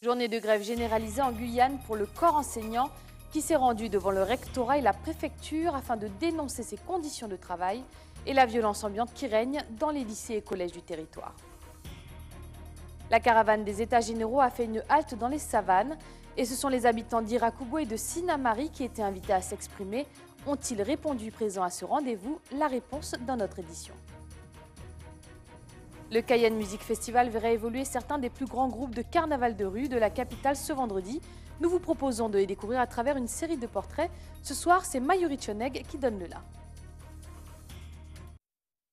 Journée de grève généralisée en Guyane pour le corps enseignant qui s'est rendu devant le rectorat et la préfecture afin de dénoncer ses conditions de travail et la violence ambiante qui règne dans les lycées et collèges du territoire. La caravane des États généraux a fait une halte dans les savanes et ce sont les habitants d'Irakubo et de Sinamari qui étaient invités à s'exprimer. Ont-ils répondu présents à ce rendez-vous? La réponse dans notre édition. Le Cayenne Music Festival verra évoluer certains des plus grands groupes de carnaval de rue de la capitale ce vendredi. Nous vous proposons de les découvrir à travers une série de portraits. Ce soir, c'est Mayuri Choneg qui donne le là.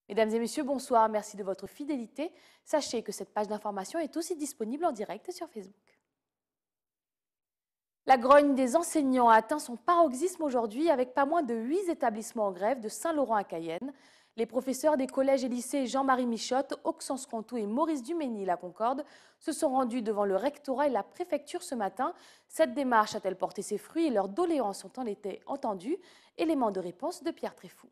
Mesdames et messieurs, bonsoir. Merci de votre fidélité. Sachez que cette page d'information est aussi disponible en direct sur Facebook. La grogne des enseignants a atteint son paroxysme aujourd'hui avec pas moins de 8 établissements en grève de Saint-Laurent à Cayenne. Les professeurs des collèges et lycées Jean-Marie Michotte, Auxence Contou et Maurice Dumény la Concorde se sont rendus devant le rectorat et la préfecture ce matin. Cette démarche a-t-elle porté ses fruits et leurs doléances ont été entendues? Élément de réponse de Pierre Tréfou.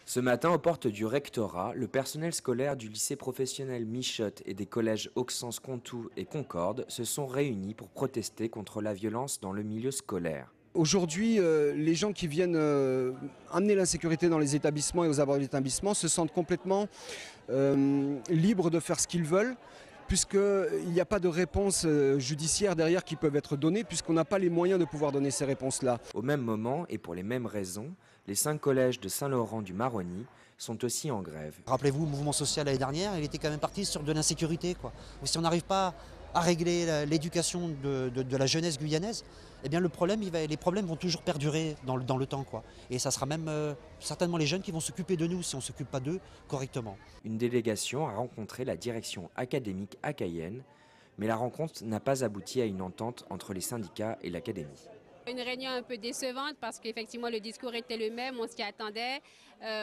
Ce matin, aux portes du rectorat, le personnel scolaire du lycée professionnel Michotte et des collèges Auxence Contou et Concorde se sont réunis pour protester contre la violence dans le milieu scolaire. Aujourd'hui, les gens qui viennent amener l'insécurité dans les établissements et aux abords des établissements se sentent complètement libres de faire ce qu'ils veulent, puisqu'il n'y a pas de réponse judiciaire derrière qui peuvent être données, puisqu'on n'a pas les moyens de pouvoir donner ces réponses-là. Au même moment, et pour les mêmes raisons, les 5 collèges de Saint-Laurent du Maroni sont aussi en grève. Rappelez-vous, le mouvement social l'année dernière, il était quand même parti sur de l'insécurité, quoi. Si on n'arrive pas à régler l'éducation de la jeunesse guyanaise, eh bien les problèmes vont toujours perdurer dans le temps, quoi. Et ça sera même certainement les jeunes qui vont s'occuper de nous si on ne s'occupe pas d'eux correctement. Une délégation a rencontré la direction académique à Cayenne, mais la rencontre n'a pas abouti à une entente entre les syndicats et l'académie. Une réunion un peu décevante parce qu'effectivement le discours était le même, on s'y attendait,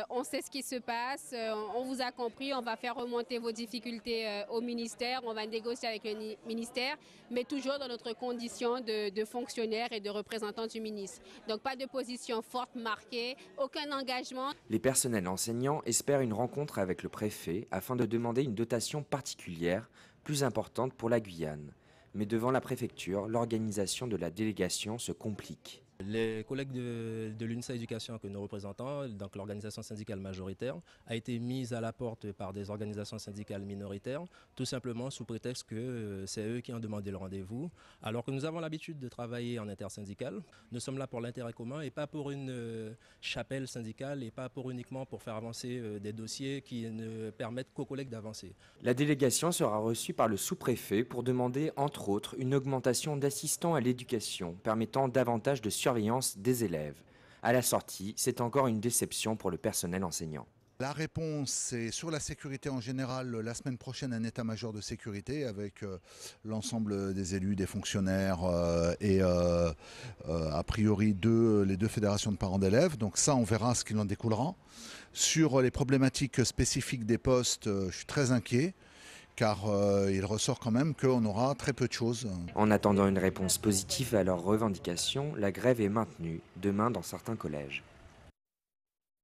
on sait ce qui se passe, on vous a compris, on va faire remonter vos difficultés au ministère, on va négocier avec le ministère, mais toujours dans notre condition de fonctionnaire et de représentant du ministre. Donc pas de position forte marquée, aucun engagement. Les personnels enseignants espèrent une rencontre avec le préfet afin de demander une dotation particulière plus importante pour la Guyane. Mais devant la préfecture, l'organisation de la délégation se complique. Les collègues de l'UNSA Éducation que nous représentons, donc l'organisation syndicale majoritaire, a été mise à la porte par des organisations syndicales minoritaires, tout simplement sous prétexte que c'est eux qui ont demandé le rendez-vous, alors que nous avons l'habitude de travailler en intersyndical. Nous sommes là pour l'intérêt commun et pas pour une chapelle syndicale et pas uniquement pour faire avancer des dossiers qui ne permettent qu'aux collègues d'avancer. La délégation sera reçue par le sous-préfet pour demander, entre autres, une augmentation d'assistants à l'éducation permettant davantage de surveillance des élèves. À la sortie, c'est encore une déception pour le personnel enseignant. La réponse, c'est sur la sécurité en général, la semaine prochaine, un état-major de sécurité avec l'ensemble des élus, des fonctionnaires et a priori les deux fédérations de parents d'élèves. Donc ça, on verra ce qu'il en découlera. Sur les problématiques spécifiques des postes, je suis très inquiet, car il ressort quand même qu'on aura très peu de choses. En attendant une réponse positive à leurs revendications, la grève est maintenue demain dans certains collèges.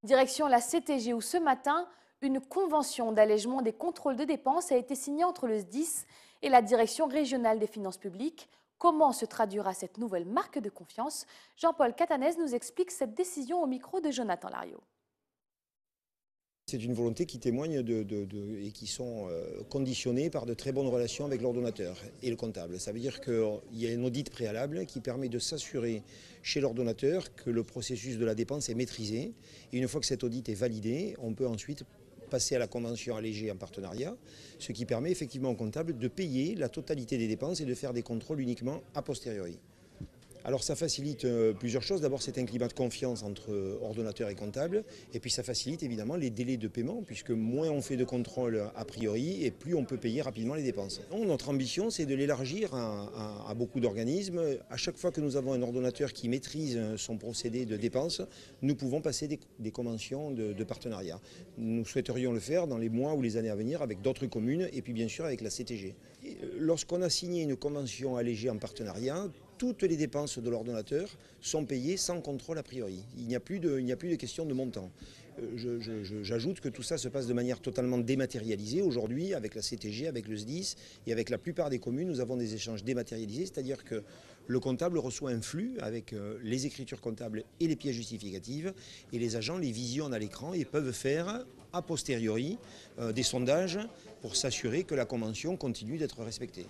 Direction la CTG où ce matin, une convention d'allègement des contrôles de dépenses a été signée entre le SDIS et la Direction régionale des finances publiques. Comment se traduira cette nouvelle marque de confiance? Jean-Paul Catanès nous explique cette décision au micro de Jonathan Lariot. C'est une volonté qui témoigne et qui sont conditionnées par de très bonnes relations avec l'ordonnateur et le comptable. Ça veut dire qu'il y a un audit préalable qui permet de s'assurer chez l'ordonnateur que le processus de la dépense est maîtrisé. Et une fois que cet audit est validé, on peut ensuite passer à la convention allégée en partenariat, ce qui permet effectivement au comptable de payer la totalité des dépenses et de faire des contrôles uniquement a posteriori. Alors ça facilite plusieurs choses. D'abord, c'est un climat de confiance entre ordonnateur et comptable. Et puis ça facilite évidemment les délais de paiement, puisque moins on fait de contrôle a priori et plus on peut payer rapidement les dépenses. Donc, notre ambition, c'est de l'élargir à beaucoup d'organismes. À chaque fois que nous avons un ordonnateur qui maîtrise son procédé de dépenses, nous pouvons passer des conventions de partenariat. Nous souhaiterions le faire dans les mois ou les années à venir avec d'autres communes et puis bien sûr avec la CTG. Lorsqu'on a signé une convention allégée en partenariat, toutes les dépenses de l'ordonnateur sont payées sans contrôle a priori. Il n'y a plus de question de montant. J'ajoute que tout ça se passe de manière totalement dématérialisée. Aujourd'hui, avec la CTG, avec le SDIS et avec la plupart des communes, nous avons des échanges dématérialisés, c'est-à-dire que le comptable reçoit un flux avec les écritures comptables et les pièces justificatives, et les agents les visionnent à l'écran et peuvent faire a posteriori des sondages pour s'assurer que la convention continue d'être respectée.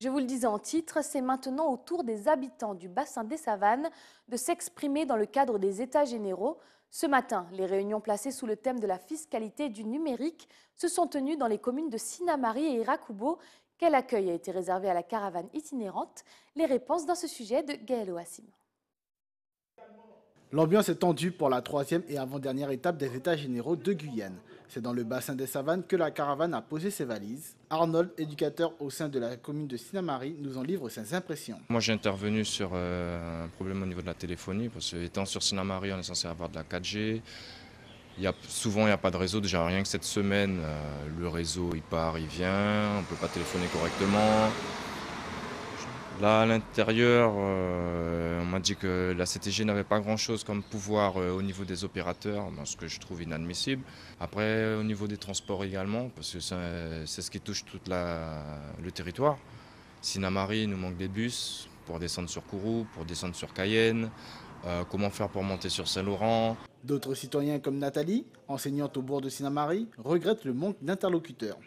Je vous le disais en titre, c'est maintenant au tour des habitants du bassin des Savanes de s'exprimer dans le cadre des États généraux. Ce matin, les réunions placées sous le thème de la fiscalité et du numérique se sont tenues dans les communes de Sinnamary et Irakubo. Quel accueil a été réservé à la caravane itinérante? Les réponses dans ce sujet de Gaël Oassim. L'ambiance est tendue pour la troisième et avant-dernière étape des États généraux de Guyane. C'est dans le bassin des Savanes que la caravane a posé ses valises. Arnold, éducateur au sein de la commune de Sinnamary, nous en livre ses impressions. Moi j'ai intervenu sur un problème au niveau de la téléphonie, parce que étant sur Sinnamary, on est censé avoir de la 4G. Souvent il n'y a pas de réseau, déjà rien que cette semaine, le réseau il part, il vient, on ne peut pas téléphoner correctement. Là à l'intérieur, on m'a dit que la CTG n'avait pas grand chose comme pouvoir au niveau des opérateurs, ce que je trouve inadmissible. Après au niveau des transports également, parce que c'est ce qui touche tout le territoire. Sinnamary, il nous manque des bus pour descendre sur Kourou, pour descendre sur Cayenne. Comment faire pour monter sur Saint-Laurent. D'autres citoyens comme Nathalie, enseignante au bourg de Sinnamary, regrettent le manque d'interlocuteurs.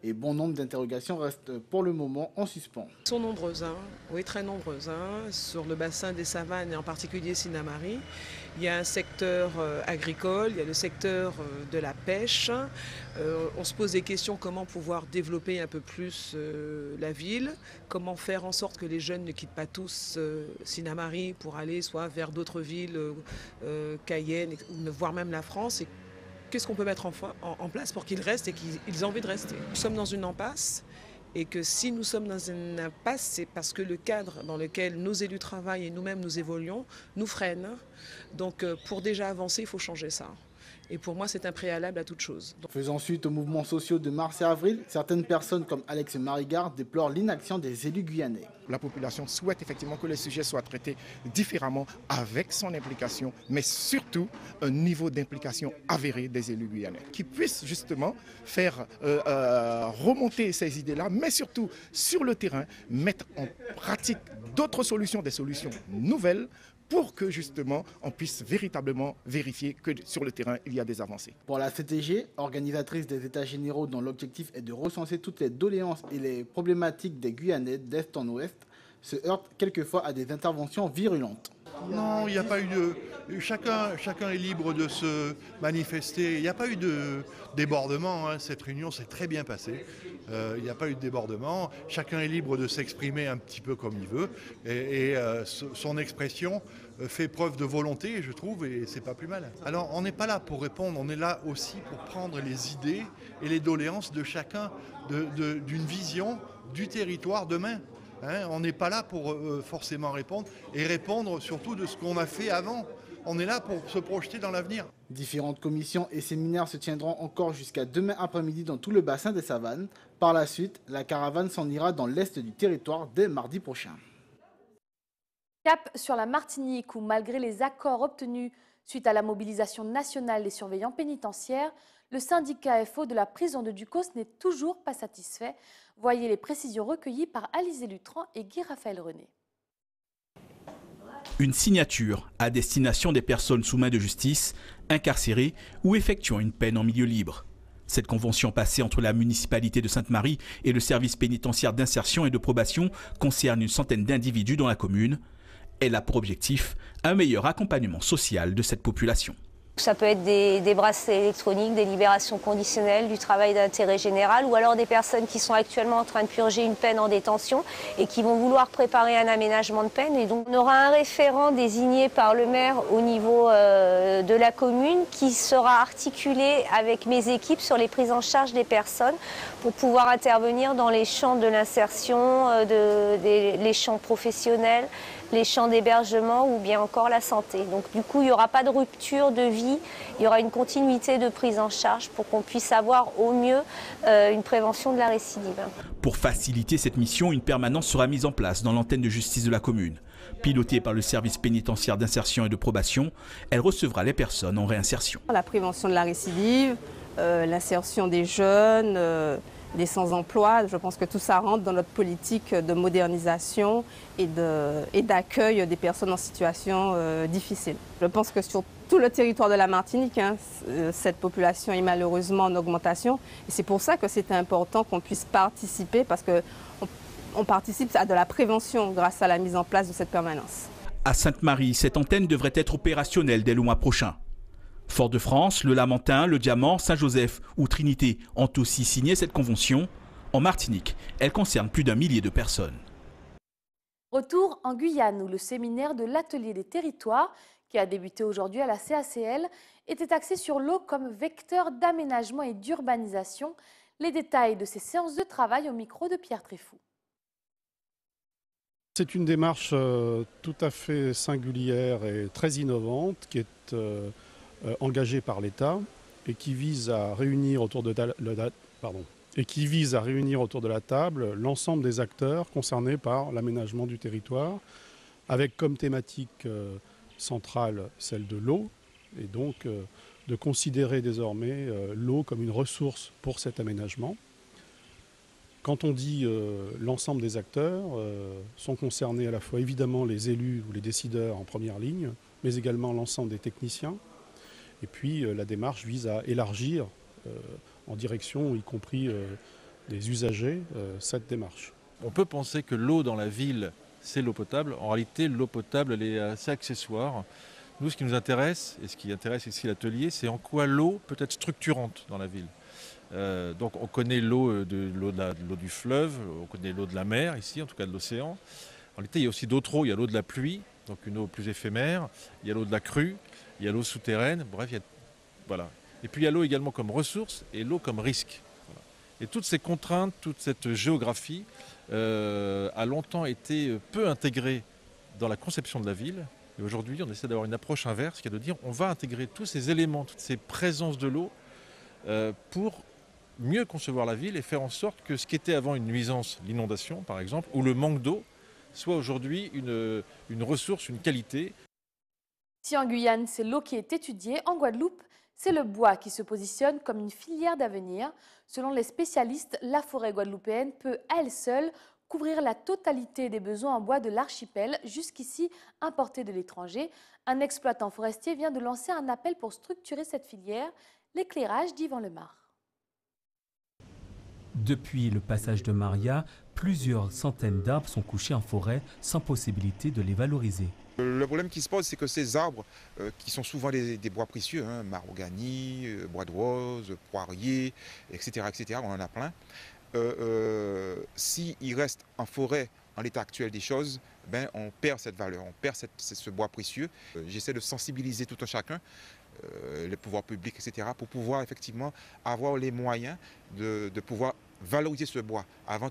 Et bon nombre d'interrogations restent pour le moment en suspens. Elles sont nombreuses, oui, très nombreuses, sur le bassin des Savanes et en particulier Sinnamary. Il y a un secteur agricole, il y a le secteur de la pêche. On se pose des questions comment pouvoir développer un peu plus la ville, comment faire en sorte que les jeunes ne quittent pas tous Sinnamary pour aller soit vers d'autres villes, Cayenne, voire même la France. Et qu'est-ce qu'on peut mettre en place pour qu'ils restent et qu'ils aient envie de rester? Nous sommes dans une impasse et que si nous sommes dans une impasse, c'est parce que le cadre dans lequel nos élus travaillent et nous-mêmes nous évoluons nous freine. Donc pour déjà avancer, il faut changer ça. Et pour moi, c'est un préalable à toute chose. Faisant suite aux mouvements sociaux de mars et avril, certaines personnes comme Alex Marigard déplorent l'inaction des élus guyanais. La population souhaite effectivement que les sujets soient traités différemment avec son implication, mais surtout un niveau d'implication avéré des élus guyanais, qui puissent justement faire remonter ces idées-là, mais surtout sur le terrain, mettre en pratique d'autres solutions, des solutions nouvelles, pour que justement on puisse véritablement vérifier que sur le terrain il y a des avancées. Pour la CTG, organisatrice des États généraux dont l'objectif est de recenser toutes les doléances et les problématiques des Guyanais d'est en ouest, se heurte quelquefois à des interventions virulentes. Non, il n'y a pas eu de... Chacun est libre de se manifester. Il n'y a pas eu de débordement. Cette réunion s'est très bien passée. Il n'y a pas eu de débordement. Chacun est libre de s'exprimer un petit peu comme il veut. Et son expression fait preuve de volonté, je trouve, et c'est pas plus mal. Alors, on n'est pas là pour répondre. On est là aussi pour prendre les idées et les doléances de chacun, d'une vision du territoire demain. On n'est pas là pour forcément répondre, et répondre surtout de ce qu'on a fait avant. On est là pour se projeter dans l'avenir. Différentes commissions et séminaires se tiendront encore jusqu'à demain après-midi dans tout le bassin des Savanes. Par la suite, la caravane s'en ira dans l'est du territoire dès mardi prochain. Cap sur la Martinique où, malgré les accords obtenus suite à la mobilisation nationale des surveillants pénitentiaires, le syndicat FO de la prison de Ducos n'est toujours pas satisfait. Voyez les précisions recueillies par Alizé Lutran et Guy-Raphaël René. Une signature à destination des personnes sous main de justice, incarcérées ou effectuant une peine en milieu libre. Cette convention passée entre la municipalité de Sainte-Marie et le service pénitentiaire d'insertion et de probation concerne une centaine d'individus dans la commune. Elle a pour objectif un meilleur accompagnement social de cette population. Ça peut être des bracelets électroniques, des libérations conditionnelles, du travail d'intérêt général ou alors des personnes qui sont actuellement en train de purger une peine en détention et qui vont vouloir préparer un aménagement de peine. Et donc on aura un référent désigné par le maire au niveau de la commune qui sera articulé avec mes équipes sur les prises en charge des personnes pour pouvoir intervenir dans les champs de l'insertion, les champs professionnels, les champs d'hébergement ou bien encore la santé. Donc du coup, il n'y aura pas de rupture de vie, il y aura une continuité de prise en charge pour qu'on puisse avoir au mieux une prévention de la récidive. Pour faciliter cette mission, une permanence sera mise en place dans l'antenne de justice de la commune. Pilotée par le service pénitentiaire d'insertion et de probation, elle recevra les personnes en réinsertion. La prévention de la récidive, l'insertion des jeunes, des sans-emploi, je pense que tout ça rentre dans notre politique de modernisation et d'accueil des personnes en situation difficile. Je pense que sur tout le territoire de la Martinique, cette population est malheureusement en augmentation. Et c'est pour ça que c'est important qu'on puisse participer, parce qu'on participe à de la prévention grâce à la mise en place de cette permanence. À Sainte-Marie, cette antenne devrait être opérationnelle dès le mois prochain. Fort-de-France, le Lamentin, le Diamant, Saint-Joseph ou Trinité ont aussi signé cette convention. En Martinique, elle concerne plus d'1 millier de personnes. Retour en Guyane, où le séminaire de l'Atelier des territoires, qui a débuté aujourd'hui à la CACL, était axé sur l'eau comme vecteur d'aménagement et d'urbanisation. Les détails de ces séances de travail au micro de Pierre Tréfou. C'est une démarche tout à fait singulière et très innovante qui est engagée par l'État et qui vise à réunir autour de la table l'ensemble des acteurs concernés par l'aménagement du territoire, avec comme thématique centrale celle de l'eau, et donc de considérer désormais l'eau comme une ressource pour cet aménagement. Quand on dit l'ensemble des acteurs, sont concernés à la fois évidemment les élus ou les décideurs en première ligne, mais également l'ensemble des techniciens. Et puis la démarche vise à élargir en direction, y compris des usagers, cette démarche. On peut penser que l'eau dans la ville, c'est l'eau potable. En réalité, l'eau potable, elle est assez accessoire. Nous, ce qui nous intéresse, et ce qui intéresse ici l'atelier, c'est en quoi l'eau peut être structurante dans la ville. Donc on connaît l'eau du fleuve, on connaît l'eau de la mer ici, en tout cas de l'océan. En réalité, il y a aussi d'autres eaux, il y a l'eau de la pluie, donc une eau plus éphémère, il y a l'eau de la crue, il y a l'eau souterraine, bref, voilà. Et puis il y a l'eau également comme ressource et l'eau comme risque. Voilà. Et toutes ces contraintes, toute cette géographie a longtemps été peu intégrée dans la conception de la ville. Et aujourd'hui, on essaie d'avoir une approche inverse, qui est de dire on va intégrer tous ces éléments, toutes ces présences de l'eau pour mieux concevoir la ville et faire en sorte que ce qui était avant une nuisance, l'inondation par exemple, ou le manque d'eau, soit aujourd'hui une ressource, une qualité. Si en Guyane, c'est l'eau qui est étudiée, en Guadeloupe, c'est le bois qui se positionne comme une filière d'avenir. Selon les spécialistes, la forêt guadeloupéenne peut, à elle seule, couvrir la totalité des besoins en bois de l'archipel, jusqu'ici importé de l'étranger. Un exploitant forestier vient de lancer un appel pour structurer cette filière. L'éclairage d'Yvan Lemar. Depuis le passage de Maria, plusieurs centaines d'arbres sont couchés en forêt sans possibilité de les valoriser. Le problème qui se pose, c'est que ces arbres, qui sont souvent des bois précieux, mahogany, bois de rose, poirier, etc., on en a plein, s'ils restent en forêt en l'état actuel des choses, on perd cette valeur, on perd ce bois précieux. J'essaie de sensibiliser tout un chacun, les pouvoirs publics, etc., pour pouvoir effectivement avoir les moyens de pouvoir valoriser ce bois avant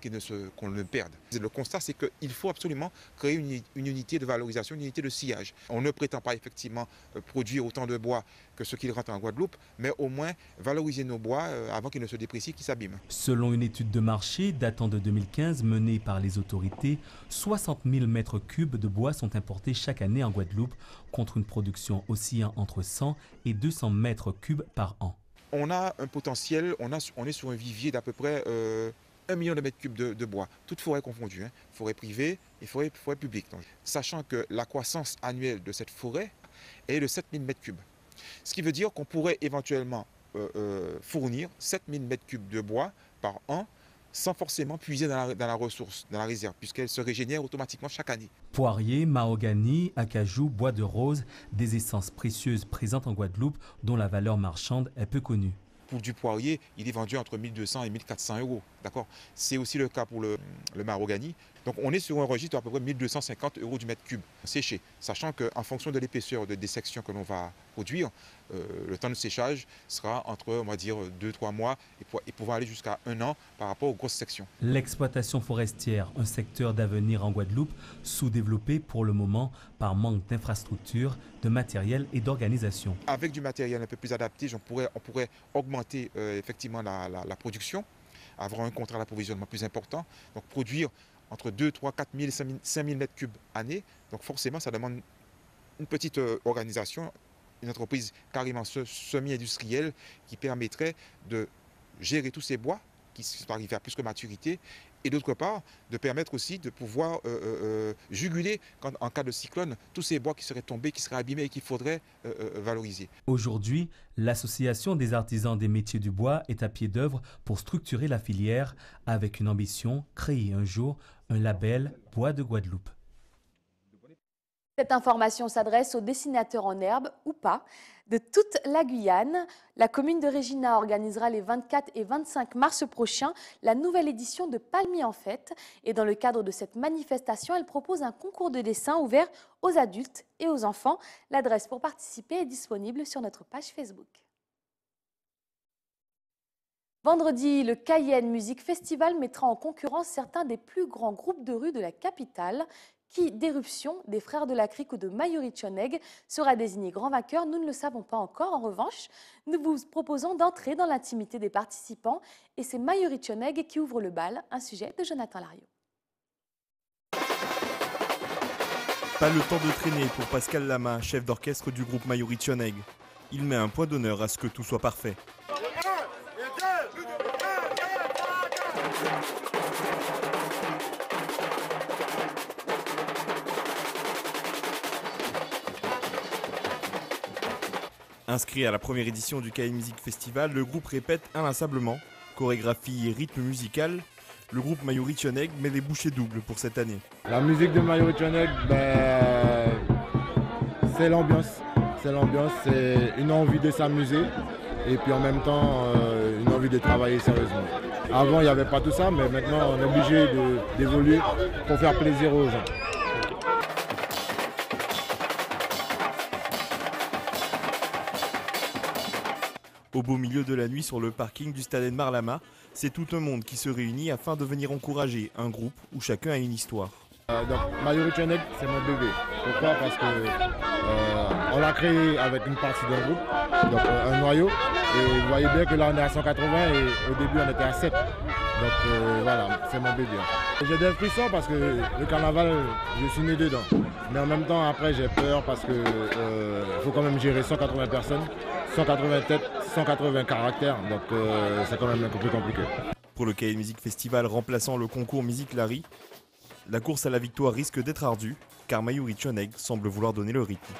qu'on ne le perde. Le constat, c'est qu'il faut absolument créer une unité de valorisation, une unité de sciage. On ne prétend pas effectivement produire autant de bois que ce qu'il rentre en Guadeloupe, mais au moins valoriser nos bois avant qu'ils ne se déprécient, qu'ils s'abîment. Selon une étude de marché datant de 2015 menée par les autorités, 60 000 mètres cubes de bois sont importés chaque année en Guadeloupe, contre une production oscillant entre 100 et 200 mètres cubes par an. On a un potentiel, on est sur un vivier d'à peu près 1 million de mètres cubes de bois, toutes forêts confondues, forêt privée et forêt publique. Donc, sachant que la croissance annuelle de cette forêt est de 7 000 mètres cubes. Ce qui veut dire qu'on pourrait éventuellement fournir 7 000 mètres cubes de bois par an sans forcément puiser dans la ressource, dans la réserve, puisqu'elle se régénère automatiquement chaque année. Poirier, mahogany, acajou, bois de rose, des essences précieuses présentes en Guadeloupe dont la valeur marchande est peu connue. Pour du poirier, il est vendu entre 1 200 et 1 400 euros. C'est aussi le cas pour le mahogany. Donc on est sur un registre d'à peu près 1250 € du mètre cube séché, sachant qu'en fonction de l'épaisseur des sections que l'on va produire, le temps de séchage sera entre, on va dire, 2-3 mois et pouvoir aller jusqu'à 1 an par rapport aux grosses sections. L'exploitation forestière, un secteur d'avenir en Guadeloupe, sous-développé pour le moment par manque d'infrastructures, de matériel et d'organisation. Avec du matériel un peu plus adapté, on pourrait augmenter effectivement la production, avoir un contrat d'approvisionnement plus important, donc produire entre 2, 3, 4 000 et 5 000 mètres cubes année. Donc forcément, ça demande une petite organisation, une entreprise carrément semi-industrielle qui permettrait de gérer tous ces bois qui sont arrivés à plus que maturité et d'autre part, de permettre aussi de pouvoir juguler en cas de cyclone tous ces bois qui seraient tombés, qui seraient abîmés et qu'il faudrait valoriser. Aujourd'hui, l'Association des artisans des métiers du bois est à pied d'œuvre pour structurer la filière avec une ambition, créer un jour un label Bois de Guadeloupe. Cette information s'adresse aux dessinateurs en herbe ou pas de toute la Guyane. La commune de Regina organisera les 24 et 25 mars prochains la nouvelle édition de Palmiers en fête. Et dans le cadre de cette manifestation, elle propose un concours de dessin ouvert aux adultes et aux enfants. L'adresse pour participer est disponible sur notre page Facebook. Vendredi, le Cayenne Music Festival mettra en concurrence certains des plus grands groupes de rue de la capitale. Qui d'éruption des Frères de la Crique ou de Mayuri-Choneg sera désigné grand vainqueur, nous ne le savons pas encore. En revanche, nous vous proposons d'entrer dans l'intimité des participants et c'est Mayuri-Choneg qui ouvre le bal, un sujet de Jonathan Lariot. Pas le temps de traîner pour Pascal Lama, chef d'orchestre du groupe Mayuri-Choneg. Il met un point d'honneur à ce que tout soit parfait. Inscrit à la première édition du Cayenne Music Festival, le groupe répète inlassablement. Chorégraphie et rythme musical, le groupe Mayuri-Choneg met les bouchées doubles pour cette année. La musique de Mayuri-Choneg, c'est l'ambiance. C'est une envie de s'amuser et puis en même temps une envie de travailler sérieusement. Avant, il n'y avait pas tout ça, mais maintenant on est obligé d'évoluer pour faire plaisir aux gens. Au beau milieu de la nuit sur le parking du Stade Mar-Lama, c'est tout un monde qui se réunit afin de venir encourager un groupe où chacun a une histoire. Donc Mayuri-Choneg, c'est mon bébé. Pourquoi? Parce que on l'a créé avec une partie d'un groupe, donc un noyau. Et vous voyez bien que là on est à 180 et au début on était à 7. Donc voilà, c'est mon bébé. J'ai des frissons parce que le carnaval, je suis né dedans. Mais en même temps après j'ai peur parce que faut quand même gérer 180 personnes. 180 têtes, 180 caractères, donc c'est quand même un peu plus compliqué. Pour le Cayenne Music Festival remplaçant le concours Musique Larry, la course à la victoire risque d'être ardue, car Mayuri-Choneg semble vouloir donner le rythme.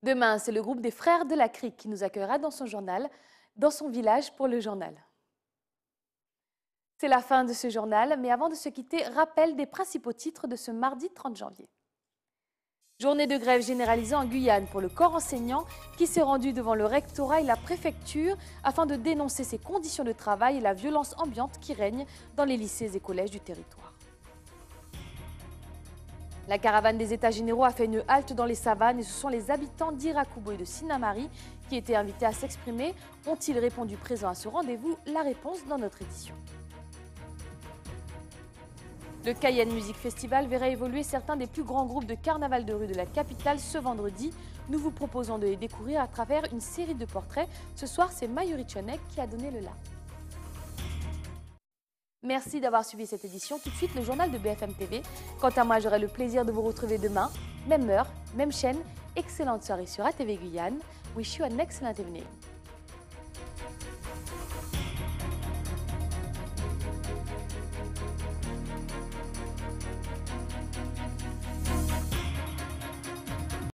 Demain, c'est le groupe des Frères de la Crique qui nous accueillera dans son journal, dans son village pour le journal. C'est la fin de ce journal, mais avant de se quitter, rappel des principaux titres de ce mardi 30 janvier. Journée de grève généralisée en Guyane pour le corps enseignant qui s'est rendu devant le rectorat et la préfecture afin de dénoncer ces conditions de travail et la violence ambiante qui règne dans les lycées et collèges du territoire. La caravane des États généraux a fait une halte dans les savanes et ce sont les habitants d'Irakubo et de Sinamari qui étaient invités à s'exprimer. Ont-ils répondu présents à ce rendez-vous? La réponse dans notre édition. Le Cayenne Music Festival verra évoluer certains des plus grands groupes de carnaval de rue de la capitale ce vendredi. Nous vous proposons de les découvrir à travers une série de portraits. Ce soir, c'est Mayuri-Choneg qui a donné le la. Merci d'avoir suivi cette édition. Tout de suite, le journal de BFM TV. Quant à moi, j'aurai le plaisir de vous retrouver demain. Même heure, même chaîne. Excellente soirée sur ATV Guyane. Wish you an excellent evening.